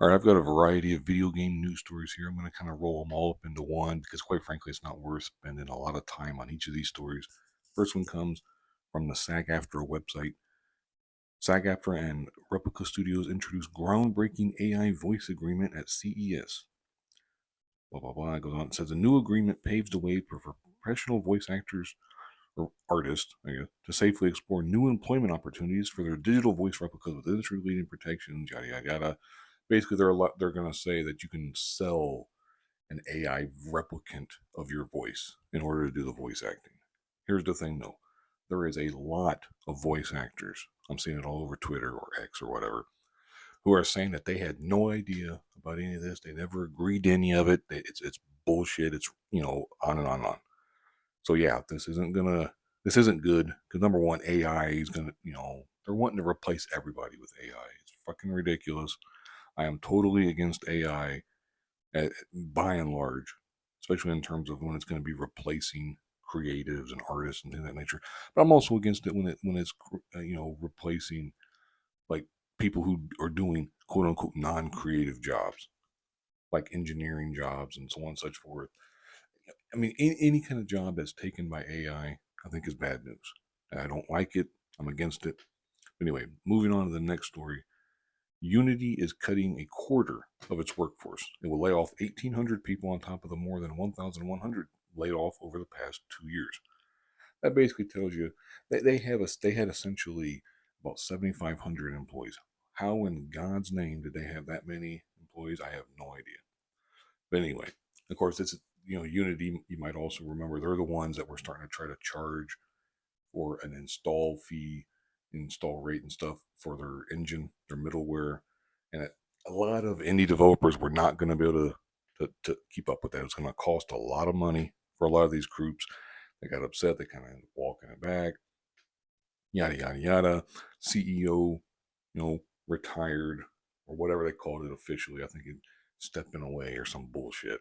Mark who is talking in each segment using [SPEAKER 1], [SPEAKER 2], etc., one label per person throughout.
[SPEAKER 1] All right, I've got a variety of video game news stories here. I'm going to kind of roll them all up into one because, quite frankly, it's not worth spending a lot of time on each of these stories. First one comes from the SAG-AFTRA website. SAG-AFTRA and Replica Studios introduced groundbreaking AI voice agreement at CES. Blah, blah, blah. It goes on. It says a new agreement paves the way for professional voice actors or artists, I guess, to safely explore new employment opportunities for their digital voice replicas with industry-leading protections, yada, yada, yada. Basically, they're going to say that you can sell an AI replicant of your voice in order to do the voice acting. Here's the thing though, there is a lot of voice actors, I'm seeing it all over Twitter or X or whatever, who are saying that they had no idea about any of this. They never agreed to any of it. It's bullshit. It's, on and on and on. So yeah, this isn't good because number one, AI is gonna, they're wanting to replace everybody with AI. It's fucking ridiculous. I am totally against AI by and large, especially in terms of when it's going to be replacing creatives and artists and things of that nature. But I'm also against it when it's replacing like people who are doing quote unquote non-creative jobs like engineering jobs and so on and such forth. I mean, any kind of job that's taken by I think is bad news. I don't like it. I'm against it. Anyway, moving on to the next story. Unity is cutting a quarter of its workforce. It will lay off 1,800 people on top of the more than 1,100 laid off over the past 2 years. That basically tells you that they had essentially about 7,500 employees. How in God's name did they have that many employees? I have no idea. But anyway, of course, it's Unity. You might also remember they're the ones that were starting to try to charge for an install fee, install rate, and stuff for their engine, their middleware, and a lot of indie developers were not going to be able to keep up with that. It's going to cost a lot of money for a lot of these groups. They got upset. They kind of ended up walking it back. Yada yada yada. CEO, retired or whatever they called it officially. I think it stepping away or some bullshit.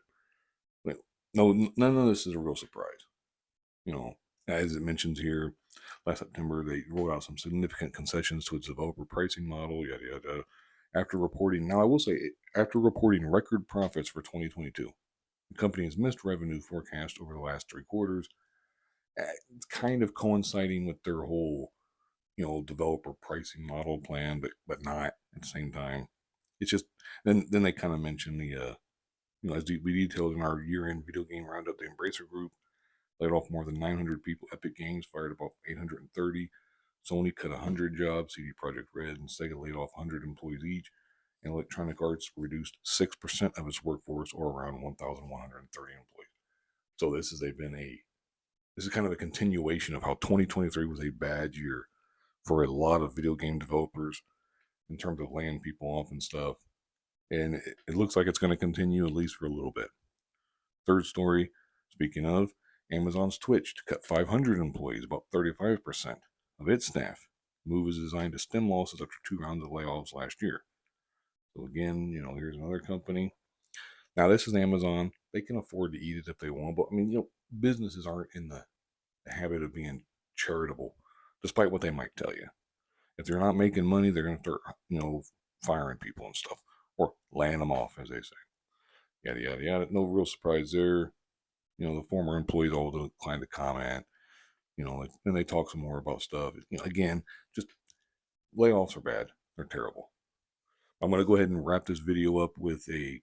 [SPEAKER 1] But no, none of this is a real surprise. You know, as it mentions here, last September they rolled out some significant concessions to its developer pricing model, yada yada. After reporting, now I will say, after reporting record profits for 2022, the company has missed revenue forecast over the last 3 quarters. It's kind of coinciding with their whole, developer pricing model plan, but not at the same time. It's just then they kind of mention the, as we detailed in our year-end video game roundup, the Embracer Group laid off more than 900 people. Epic Games fired about 830. Sony cut 100 jobs. CD Projekt Red and Sega laid off 100 employees each. And Electronic Arts reduced 6% of its workforce, or around 1,130 employees. So this is kind of a continuation of how 2023 was a bad year for a lot of video game developers in terms of laying people off and stuff. And it looks like it's going to continue at least for a little bit. Third story, speaking of, Amazon's Twitch to cut 500 employees, about 35% of its staff. The move is designed to stem losses after 2 rounds of layoffs last year. So again, here's another company. Now this is Amazon. They can afford to eat it if they want, but I mean, businesses aren't in the habit of being charitable, despite what they might tell you. If they're not making money, they're going to start, firing people and stuff, or laying them off, as they say. Yada yada yada. No real surprise there. The former employees all declined to comment. And they talk some more about stuff. Again, just layoffs are bad. They're terrible. I'm going to go ahead and wrap this video up with a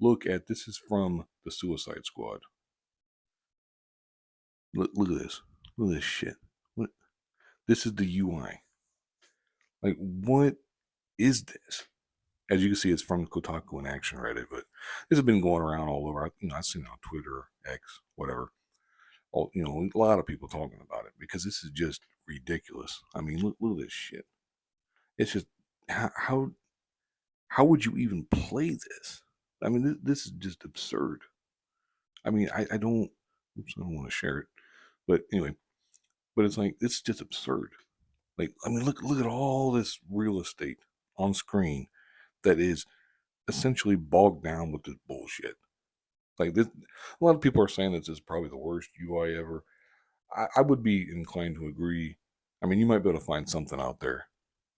[SPEAKER 1] look at, this is from the Suicide Squad. Look at this. Look at this shit. What? This is the UI. Like, what is this? As you can see, it's from Kotaku and Action Reddit, but this has been going around all over. I've seen it on Twitter, X, whatever. A lot of people talking about it because this is just ridiculous. I mean, look at this shit. It's just how would you even play this? I mean, this is just absurd. I mean, I don't. Oops, I don't want to share it, but anyway, but it's like it's just absurd. Like, I mean, look at all this real estate on screen that is essentially bogged down with this bullshit. Like this, a lot of people are saying this is probably the worst UI ever. I would be inclined to agree. I mean, you might be able to find something out there,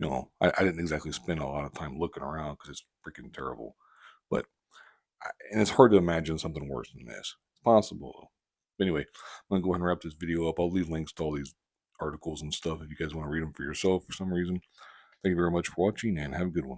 [SPEAKER 1] I didn't exactly spend a lot of time looking around because it's freaking terrible. But and it's hard to imagine something worse than this. It's possible, though. But anyway, I'm gonna go ahead and wrap this video up. I'll leave links to all these articles and stuff if you guys want to read them for yourself for some reason. Thank you very much for watching, and have a good one.